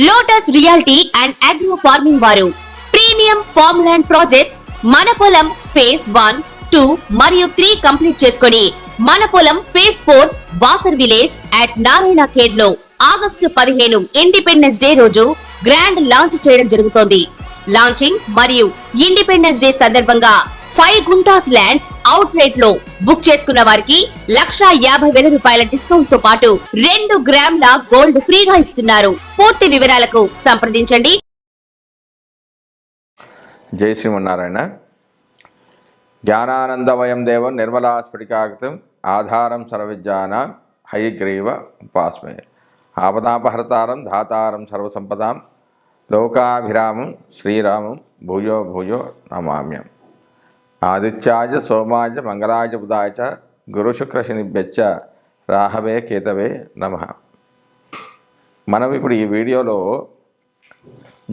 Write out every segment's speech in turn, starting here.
Lotus reality and agro farming వారు premium farm land projects మన పొలం ఫేజ్ 1, 2 మరియు 3 కంప్లీట్ చేసుకొని మన పొలం phase 4 Wasar village at Narayana Khed లో ఆగస్టు 15 ఇండిపెండెన్స్ డే రోజు గ్రాండ్ లాంచ్ చేయడం జరుగుతోంది. లాంచింగ్ మరియు ఇండిపెండెన్స్ డే సందర్భంగా 5 గుంటాస్ ల్యాండ్ అవుట్ రేట్ లో బుక్ చేసుకున్న వారికి 1,50,000 రూపాయల డిస్కౌంట్ తో పాటు 2 గ్రాముల గోల్డ్ ఫ్రీగా ఇస్తున్నారు. పూర్తి వివరాలకు సంప్రదించండి. జై శ్రీమన్నారాయణ. జ్ఞానానందమయం దేవం నిర్మలా స్ఫటికాకృతం ఆధారం సర్వవిద్యానాం హయగ్రీవ ఉపాస్మే. ఆపదాపహర్తారం ధాతారం సర్వసంపదాం లోకాభిరామం శ్రీరామం భూయో భూయో నమామ్యం. ఆదిత్యాయ సోమాయ మంగళాయ బుధాయ చ గురుశుక్రశనిభ్యశ్చ రాహవే కేతవే నమః. మనం ఇప్పుడు ఈ వీడియోలో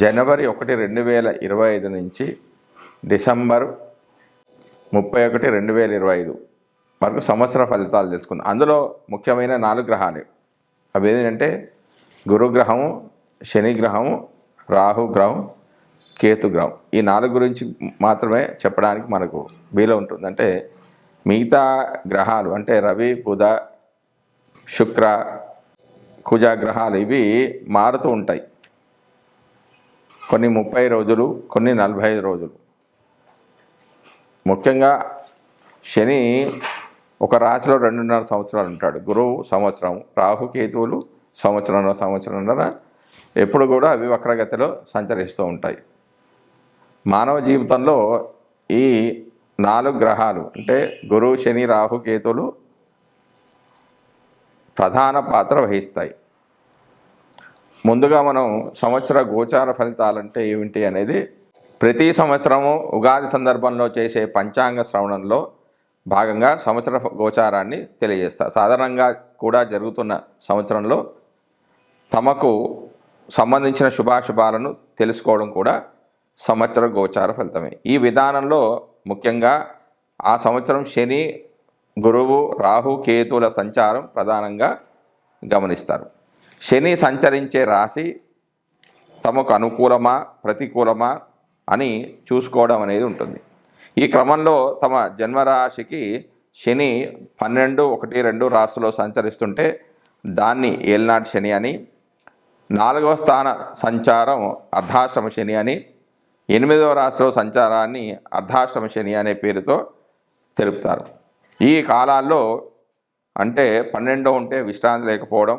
జనవరి 1, 2025 నుంచి డిసెంబర్ 31, 2025 వరకు సంవత్సర ఫలితాలు తెలుసుకుందాం. అందులో ముఖ్యమైన 4 గ్రహాలు. అవి ఏంటంటే గురుగ్రహము, శనిగ్రహము, రాహుగ్రహం, కేతుగ్రహం. ఈ 4 గురించి మాత్రమే చెప్పడానికి మనకు వీలు ఉంటుంది. అంటే మిగతా గ్రహాలు అంటే రవి, బుధ, శుక్ర, కుజ గ్రహాలు ఇవి మారుతూ ఉంటాయి. కొన్ని 30 రోజులు, కొన్ని 45 రోజులు. ముఖ్యంగా శని ఒక రాశిలో 2.5 సంవత్సరాలు ఉంటాడు. గురువు సంవత్సరం, రాహు కేతువులు సంవత్సరంన్నర ఎప్పుడు కూడా అవి వక్రగతిలో సంచరిస్తూ ఉంటాయి. మానవ జీవితంలో ఈ 4 గ్రహాలు అంటే గురువు, శని, రాహు, కేతువులు ప్రధాన పాత్ర వహిస్తాయి. ముందుగా మనం సంవత్సర గోచార ఫలితాలంటే ఏమిటి అనేది ప్రతి సంవత్సరము ఉగాది సందర్భంలో చేసే పంచాంగ శ్రవణంలో భాగంగా సంవత్సర గోచారాన్ని తెలియజేస్తారు. సాధారణంగా కూడా జరుగుతున్న సంవత్సరంలో తమకు సంబంధించిన శుభాశుభాలను తెలుసుకోవడం కూడా సంవత్సర గోచార ఫలితమే. ఈ విధానంలో ముఖ్యంగా ఆ సంవత్సరం శని, గురువు, రాహు, కేతువుల సంచారం ప్రధానంగా గమనిస్తారు. శని సంచరించే రాశి తమకు అనుకూలమా ప్రతికూలమా అని చూసుకోవడం అనేది ఉంటుంది. ఈ క్రమంలో తమ జన్మరాశికి శని 12, 1, 2 రాశిలో సంచరిస్తుంటే దాన్ని ఏల్నాటి శని అని, 4వ స్థాన సంచారం అర్ధాష్టమ శని అని, 8వ రాశిలో సంచారాన్ని అర్ధాష్టమ శని అనే పేరుతో తెలుపుతారు. ఈ కాలాల్లో అంటే 12లో ఉంటే విశ్రాంతి లేకపోవడం,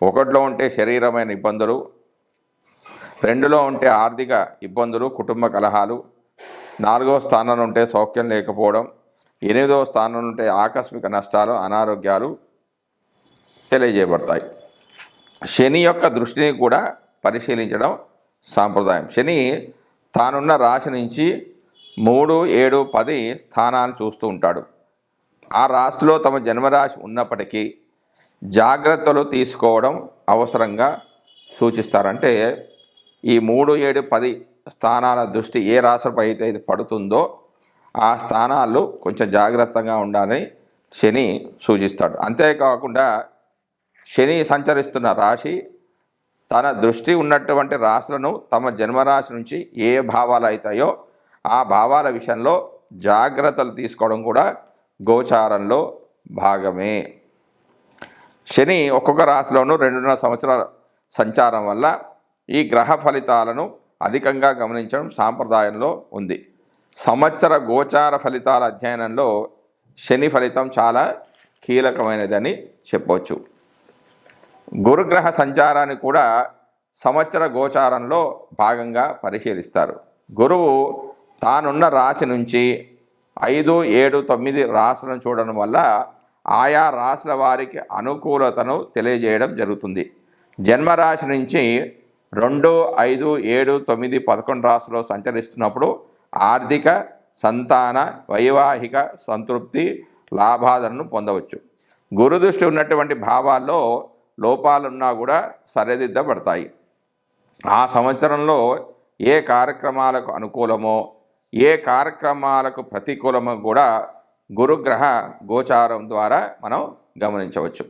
1లో ఉంటే శరీరమైన ఇబ్బందులు, 2లో ఉంటే ఆర్థిక ఇబ్బందులు, కుటుంబ కలహాలు, 4వ స్థానంలో ఉంటే సౌఖ్యం లేకపోవడం, 8వ స్థానంలో ఉంటే ఆకస్మిక నష్టాలు, అనారోగ్యాలు తెలియజేయబడతాయి. శని యొక్క దృష్టిని కూడా పరిశీలించడం సాంప్రదాయం. శని తానున్న రాశి నుంచి 3, 7, 10 స్థానాలు చూస్తూ ఉంటాడు. ఆ రాశిలో తమ జన్మరాశి ఉన్నప్పటికీ జాగ్రత్తలు తీసుకోవడం అవసరంగా సూచిస్తారంటే ఈ 3, 7, 10 స్థానాల దృష్టి ఏ రాశిపై అయితే పడుతుందో ఆ స్థానాల్లో కొంచెం జాగ్రత్తగా ఉండాలని శని సూచిస్తాడు. అంతేకాకుండా శని సంచరిస్తున్న రాశి తన దృష్టి ఉన్నటువంటి రాశులను తమ జన్మరాశి నుంచి ఏ భావాలు అవుతాయో ఆ భావాల విషయంలో జాగ్రత్తలు తీసుకోవడం కూడా గోచారంలో భాగమే. శని ఒక్కొక్క రాశిలోనూ 2.5 సంవత్సరాల సంచారం వల్ల ఈ గ్రహ ఫలితాలను అధికంగా గమనించడం సాంప్రదాయంలో ఉంది. సంవత్సర గోచార ఫలితాల అధ్యయనంలో శని ఫలితం చాలా కీలకమైనదని చెప్పవచ్చు. గురుగ్రహ సంచారాన్ని కూడా సంవత్సర గోచారంలో భాగంగా పరిశీలిస్తారు. గురువు తానున్న రాశి నుంచి 5, 7, 9 రాశులను చూడడం వల్ల ఆయా రాశుల వారికి అనుకూలతను తెలియజేయడం జరుగుతుంది. జన్మరాశి నుంచి 2, 5, 7, 9, 11 రాశుల్లో సంచరిస్తున్నప్పుడు ఆర్థిక, సంతాన, వైవాహిక సంతృప్తి, లాభాలను పొందవచ్చు. గురుదృష్టి ఉన్నటువంటి భావాల్లో లోపాలున్నా కూడా సరిదిద్దబడతాయి. ఆ సంవత్సరంలో ఏ కార్యక్రమాలకు అనుకూలమో ఏ కార్యక్రమాలకు ప్రతికూలమో కూడా గురుగ్రహ గోచారం ద్వారా మనం గమనించవచ్చు.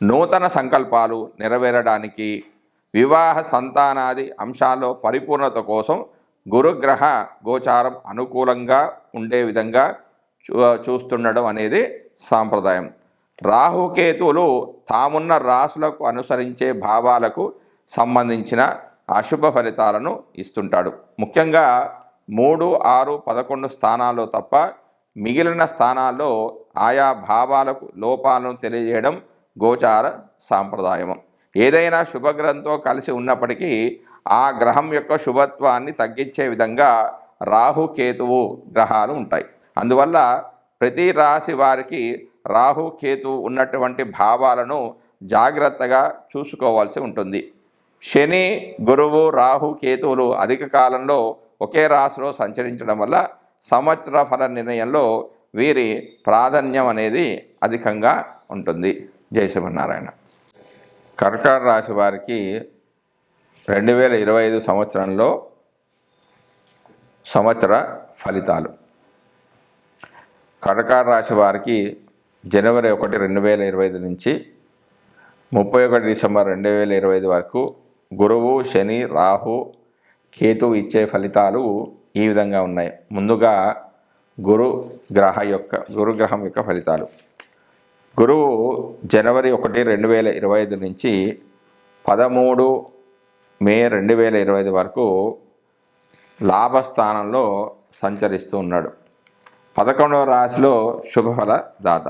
నూతన సంకల్పాలు నెరవేరడానికి, వివాహ సంతానాది అంశాల్లో పరిపూర్ణత కోసం గురుగ్రహ గోచారం అనుకూలంగా ఉండే విధంగా చూస్తుండడం అనేది సాంప్రదాయం. రాహుకేతువులు తామున్న రాశులకు అనుసరించే భావాలకు సంబంధించిన అశుభ ఫలితాలను ఇస్తుంటాడు. ముఖ్యంగా 3, 6, 11 స్థానాల్లో తప్ప మిగిలిన స్థానాల్లో ఆయా భావాలకు లోపాలను తెలియజేయడం గోచార సాంప్రదాయం. ఏదైనా శుభగ్రహంతో కలిసి ఉన్నప్పటికీ ఆ గ్రహం యొక్క శుభత్వాన్ని తగ్గించే విధంగా రాహుకేతువు గ్రహాలు ఉంటాయి. అందువల్ల ప్రతి రాశి వారికి రాహుకేతువు ఉన్నటువంటి భావాలను జాగ్రత్తగా చూసుకోవాల్సి ఉంటుంది. శని, గురువు, రాహు, కేతువులు అధిక కాలంలో ఒకే రాశిలో సంచరించడం వల్ల సంవత్సర ఫల నిర్ణయంలో వీరి ప్రాధాన్యం అనేది అధికంగా ఉంటుంది. జై శ్రీమన్నారాయణ. కర్కాటక రాశి వారికి 2025 సంవత్సరంలో సంవత్సర ఫలితాలు. కర్కాటక రాశి వారికి జనవరి 1, 2025 నుంచి 31 డిసెంబర్ 2025 వరకు గురువు, శని, రాహు, కేతు ఇచ్చే ఫలితాలు ఈ విధంగా ఉన్నాయి. ముందుగా గురుగ్రహం యొక్క ఫలితాలు. గురువు జనవరి 1, 2025 నుంచి 13 మే 2025 వరకు లాభస్థానంలో సంచరిస్తూ ఉన్నాడు. 11వ రాశిలో శుభఫల దాత.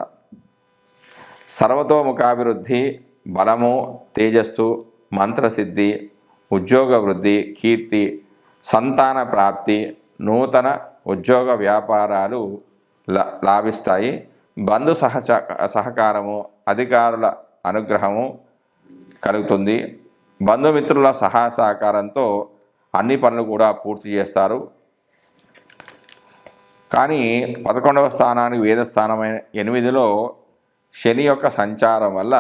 సర్వతోముఖాభివృద్ధి, బలము, తేజస్సు, మంత్రసిద్ధి, ఉద్యోగ వృద్ధి, కీర్తి, సంతాన ప్రాప్తి, నూతన ఉద్యోగ వ్యాపారాలు లాభిస్తాయి. బంధు సహకారము, అధికారుల అనుగ్రహము కలుగుతుంది. బంధుమిత్రుల సహకారంతో అన్ని పనులు కూడా పూర్తి చేస్తారు. కానీ 11వ స్థానానికి వేదస్థానమైన 8లో శని యొక్క సంచారం వల్ల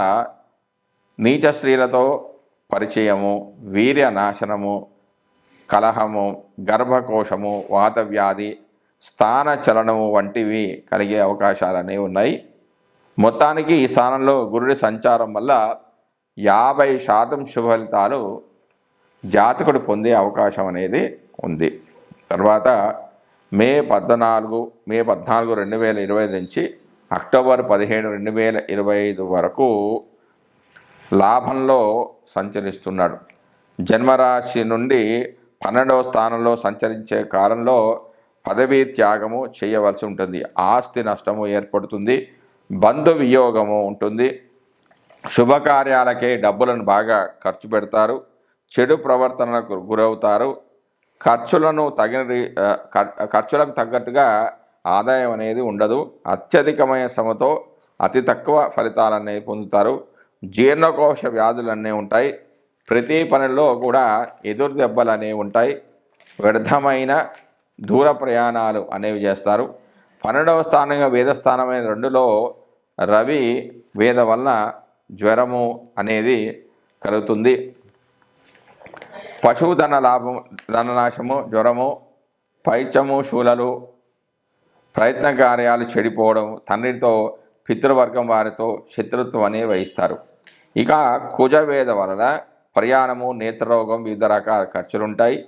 నీచ స్త్రీలతో పరిచయము, వీర్య నాశనము, కలహము, గర్భకోశము, వాతవ్యాధి, స్థాన చలనము వంటివి కలిగే అవకాశాలు అనేవి ఉన్నాయి. మొత్తానికి ఈ స్థానంలో గురుడి సంచారం వల్ల 50% శుభ ఫలితాలు జాతకుడు పొందే అవకాశం అనేది ఉంది. తర్వాత మే 14, 2025 నుంచి అక్టోబర్ 17, 2025 వరకు లాభంలో సంచరిస్తున్నాడు. జన్మరాశి నుండి 12వ స్థానంలో సంచరించే కాలంలో పదవీ త్యాగము చేయవలసి ఉంటుంది. ఆస్తి నష్టము ఏర్పడుతుంది. బంధు వియోగము ఉంటుంది. శుభకార్యాలకే డబ్బులను బాగా ఖర్చు పెడతారు. చెడు ప్రవర్తనలకు గురవుతారు. ఖర్చులకు తగ్గట్టుగా ఆదాయం అనేది ఉండదు. అత్యధికమైన శ్రమతో అతి తక్కువ ఫలితాలనేవి పొందుతారు. జీర్ణకోశ వ్యాధులు అనేవి ఉంటాయి. ప్రతి పనిలో కూడా ఎదురు దెబ్బలు అనేవి ఉంటాయి. వ్యర్థమైన దూర ప్రయాణాలు అనేవి చేస్తారు. 12వ స్థానంగా వేదస్థానమైన 2లో రవి వేద వలన జ్వరము అనేది కలుగుతుంది. పశుధన లాభం, ధననాశము, జ్వరము, పైత్యము, శూలలు, ప్రయత్న కార్యాలు చెడిపోవడం, తండ్రితో పితృవర్గం వారితో శత్రుత్వం అనేవి వహిస్తారు. ఇక కుజవేద వలన ప్రయాణము, నేత్రరోగం, వివిధ రకాల ఖర్చులుంటాయి.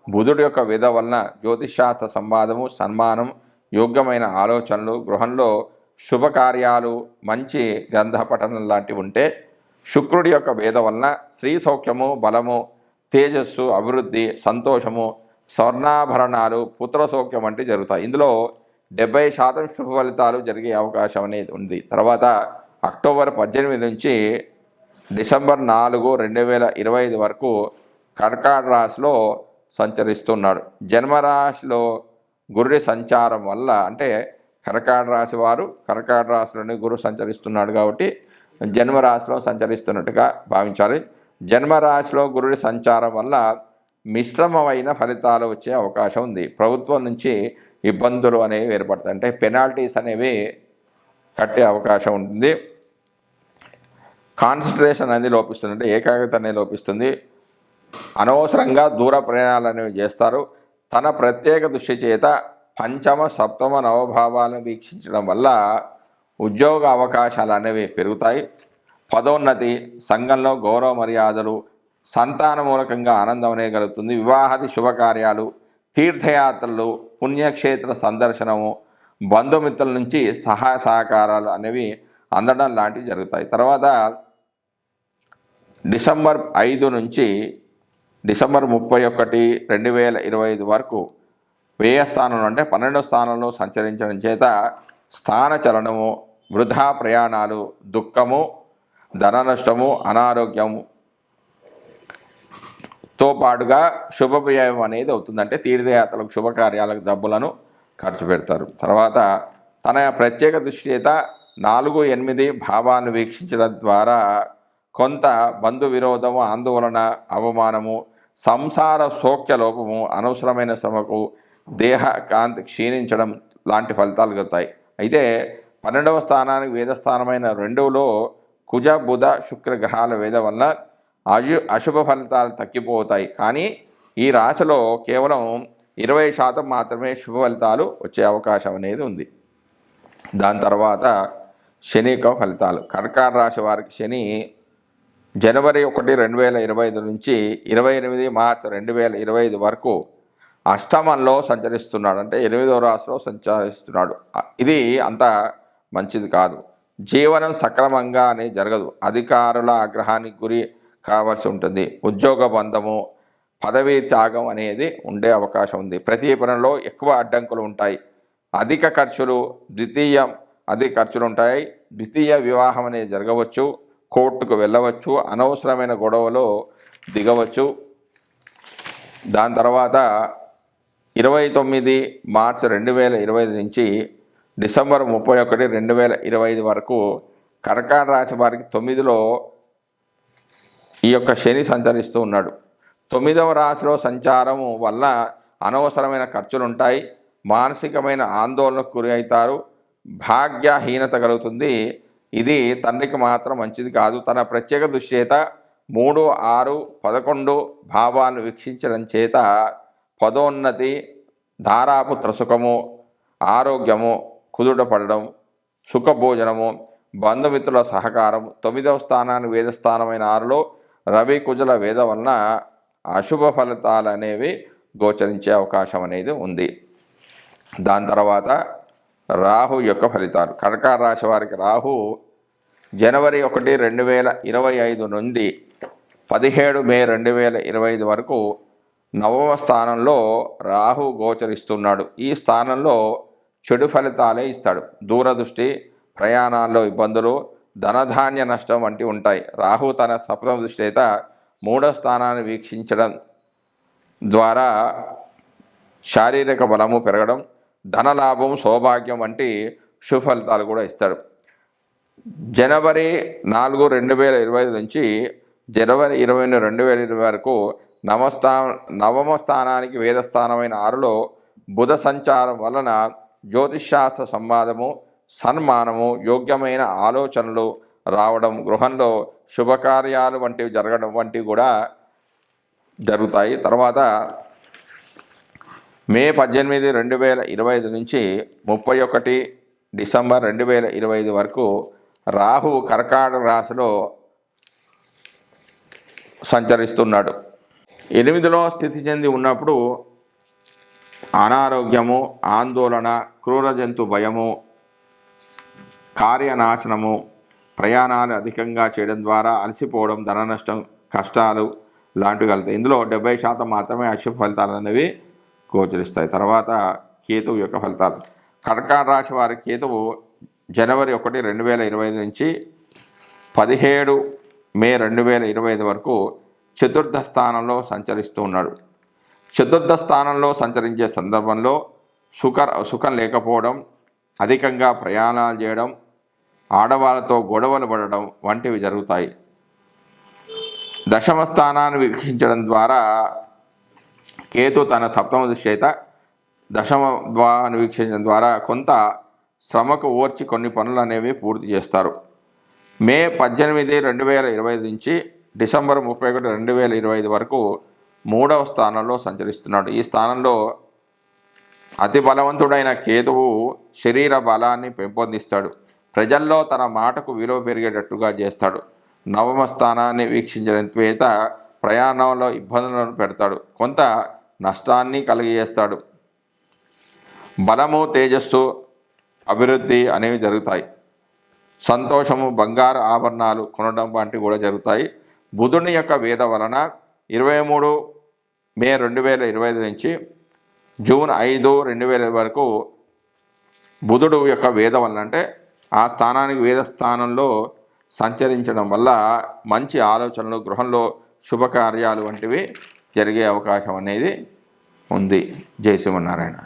బుధుడి యొక్క వేద వలన జ్యోతిషాస్త్ర సంవాదము, సన్మానం, యోగ్యమైన ఆలోచనలు, గృహంలో శుభకార్యాలు, మంచి గ్రంథ పఠనం లాంటివి ఉంటే, శుక్రుడి యొక్క వేద వలన స్త్రీ సౌఖ్యము, బలము, తేజస్సు, అభివృద్ధి, సంతోషము, స్వర్ణాభరణాలు, పుత్ర సౌఖ్యం వంటివి జరుగుతాయి. ఇందులో 70% శుభ ఫలితాలు జరిగే అవకాశం అనేది ఉంది. తర్వాత అక్టోబర్ 18 నుంచి డిసెంబర్ 4, 2025 వరకు కర్కాటక రాశిలో సంచరిస్తున్నాడు. జన్మరాశిలో గురుడి సంచారం వల్ల, అంటే కర్కాటక రాశి వారు కర్కాటక రాశిలోనే గురుడు సంచరిస్తున్నాడు కాబట్టి జన్మరాశిలో సంచరిస్తున్నట్టుగా భావించాలి. జన్మరాశిలో గురుడి సంచారం వల్ల మిశ్రమమైన ఫలితాలు వచ్చే అవకాశం ఉంది. ప్రభుత్వం నుంచి ఇబ్బందులు అనేవి ఏర్పడతాయి. అంటే పెనాల్టీస్ అనేవి కట్టే అవకాశం ఉంటుంది. కాన్సన్ట్రేషన్ అనేది లోపిస్తుంది, అంటే ఏకాగ్రత అనేది లోపిస్తుంది. అనవసరంగా దూర ప్రయాణాలు అనేవి చేస్తారు. తన ప్రత్యేక దృష్టి చేత పంచమ, సప్తమ, నవభావాలను వీక్షించడం వల్ల ఉద్యోగ అవకాశాలు అనేవి పెరుగుతాయి. పదోన్నతి, సంఘంలో గౌరవ మర్యాదలు, సంతాన మూలకంగా ఆనందం అనేది కలుగుతుంది. వివాహాది శుభకార్యాలు, తీర్థయాత్రలు, పుణ్యక్షేత్ర సందర్శనము, బంధుమిత్రుల నుంచి సహాయ సహకారాలు అనేవి అందడం లాంటివి జరుగుతాయి. తర్వాత డిసెంబర్ 5 నుంచి డిసెంబర్ 31, 2025 వరకు వ్యయ స్థానంలో అంటే 12వ స్థానంలో సంచరించడం చేత స్థానచలనము, వృధా ప్రయాణాలు, దుఃఖము, ధన నష్టము, అనారోగ్యంతో పాటుగా శుభప్రయం అనేది అవుతుంది. అంటే తీర్థయాత్రలకు శుభకార్యాలకు డబ్బులను ఖర్చు పెడతారు. తర్వాత తన ప్రత్యేక దృష్టి చేత 4, 8 భావాలను వీక్షించడం ద్వారా కొంత బంధు విరోధము, ఆందోళన, అవమానము, సంసార సౌఖ్య లోపము, అనవసరమైన శ్రమకు, దేహ కాంతి క్షీణించడం లాంటి ఫలితాలు కలుగుతాయి. అయితే 12వ స్థానానికి వేదస్థానమైన 2లో కుజ, బుధ, శుక్ర గ్రహాల వేద వల్ల అశుభ ఫలితాలు తగ్గిపోతాయి. కానీ ఈ రాశిలో కేవలం 20% మాత్రమే శుభ ఫలితాలు వచ్చే అవకాశం అనేది ఉంది. దాని తర్వాత శని యొక్క ఫలితాలు. కర్కాటక రాశి వారికి శని జనవరి 1, 2025 నుంచి 28 మార్చి 2025 వరకు అష్టమంలో సంచరిస్తున్నాడు. అంటే 8వ రాశిలో సంచరిస్తున్నాడు. ఇది అంత మంచిది కాదు. జీవనం సక్రమంగా అనేది జరగదు. అధికారుల ఆగ్రహానికి గురి కావాల్సి ఉంటుంది. ఉద్యోగ బంధము, పదవీ త్యాగం అనేది ఉండే అవకాశం ఉంది. ప్రతి పనిలో ఎక్కువ అడ్డంకులు ఉంటాయి. అధిక ఖర్చులు ఉంటాయి. ద్వితీయ వివాహం అనేది జరగవచ్చు. కోర్టుకు వెళ్ళవచ్చు. అనవసరమైన గొడవలో దిగవచ్చు. దాని తర్వాత 29 మార్చి 2025 నుంచి డిసెంబర్ 31, 2025 వరకు కర్కాటక రాశి వారికి 9లో ఈ యొక్క శని సంచరిస్తూ ఉన్నాడు. 9వ రాశిలో సంచారము వల్ల అనవసరమైన ఖర్చులు ఉంటాయి. మానసికమైన ఆందోళనకు గురి అవుతారు. భాగ్యహీనత కలుగుతుంది. ఇది తండ్రికి మాత్రం మంచిది కాదు. తన ప్రత్యేక దృష్టి చేత 3, 6, 11 భావాలను వీక్షించడం చేత పదోన్నతి, ధారాపుత్ర సుఖము, ఆరోగ్యము కుదుటపడడం, సుఖభోజనము, బంధుమిత్రుల సహకారం. 9వ స్థానాన్ని వేదస్థానమైన 6లో రవి, కుజుల వేద వలన అశుభ ఫలితాలు అనేవి గోచరించే అవకాశం అనేది ఉంది. దాని తర్వాత రాహు యొక్క ఫలితాలు. కర్కాటక రాశి వారికి రాహు జనవరి 1, 2025 నుండి 17 మే 2025 వరకు 9వ స్థానంలో రాహు గోచరిస్తున్నాడు. ఈ స్థానంలో చెడు ఫలితాలే ఇస్తాడు. దూరదృష్టి, ప్రయాణాల్లో ఇబ్బందులు, ధనధాన్య నష్టం వంటివి ఉంటాయి. రాహు తన సప్తమ దృష్టి చేత 3వ స్థానాన్ని వీక్షించడం ద్వారా శారీరక బలము పెరగడం, ధనలాభం, సౌభాగ్యం వంటి శుభ ఫలితాలు కూడా ఇస్తాడు. జనవరి 4, 2025 నుంచి జనవరి 20, 2020 వరకు నవమ స్థానానికి వేదస్థానమైన 6లో బుధ సంచారం వలన జ్యోతిష్శాస్త్ర సంవాదము, సన్మానము, యోగ్యమైన ఆలోచనలు రావడం, గృహంలో శుభకార్యాలు వంటివి జరగడం వంటివి కూడా జరుగుతాయి. తర్వాత మే 18, 2025 నుంచి 31 డిసెంబర్ 2025 వరకు రాహు కర్కాటక రాశిలో సంచరిస్తున్నాడు. 8లో స్థితి చెంది ఉన్నప్పుడు అనారోగ్యము, ఆందోళన, క్రూర జంతు భయము, కార్యనాశనము, ప్రయాణాలు అధికంగా చేయడం ద్వారా అలసిపోవడం, ధన నష్టం, కష్టాలు లాంటివి కలుగుతాయి. ఇందులో 70% మాత్రమే అశుభ ఫలితాలు అనేవి గోచరిస్తాయి. తర్వాత కేతువు యొక్క ఫలితాలు. కర్కాటక రాశి వారి కేతువు జనవరి 1, 2025 నుంచి 17 మే 2025 వరకు చతుర్థ స్థానంలో సంచరిస్తూ ఉన్నాడు. చతుర్థ స్థానంలో సంచరించే సందర్భంలో సుఖం లేకపోవడం, అధికంగా ప్రయాణాలు చేయడం, ఆడవాళ్ళతో గొడవలు పడడం వంటివి జరుగుతాయి. దశమ స్థానాన్ని వీక్షించడం ద్వారా కేతు తన సప్తమ దృష్టి చేత దశమ ద్వాన్ని వీక్షించడం ద్వారా కొంత శ్రమకు ఓర్చి కొన్ని పనులు అనేవి పూర్తి చేస్తారు. మే 18, 2025 నుంచి డిసెంబర్ 31, 2025 వరకు 3వ స్థానంలో సంచరిస్తున్నాడు. ఈ స్థానంలో అతి బలవంతుడైన కేతువు శరీర బలాన్ని పెంపొందిస్తాడు. ప్రజల్లో తన మాటకు విలువ పెరిగేటట్టుగా చేస్తాడు. 9వ స్థానాన్ని వీక్షించడం చేత ప్రయాణంలో ఇబ్బందులను పెడతాడు, కొంత నష్టాన్ని కలిగజేస్తాడు. బలము, తేజస్సు, అభివృద్ధి అనేవి జరుగుతాయి. సంతోషము, బంగారు ఆభరణాలు కొనడం వంటివి కూడా జరుగుతాయి. బుధుని యొక్క వేద వలన 23 మే 2025 నుంచి జూన్ 5, 2020 వరకు బుధుడు యొక్క వేద వలన అంటే ఆ స్థానానికి వేద స్థానంలో సంచరించడం వల్ల మంచి ఆలోచనలు, గృహంలో శుభకార్యాలు వంటివి జరిగే అవకాశం అనేది ఉంది. జై శ్రీమన్నారాయణ.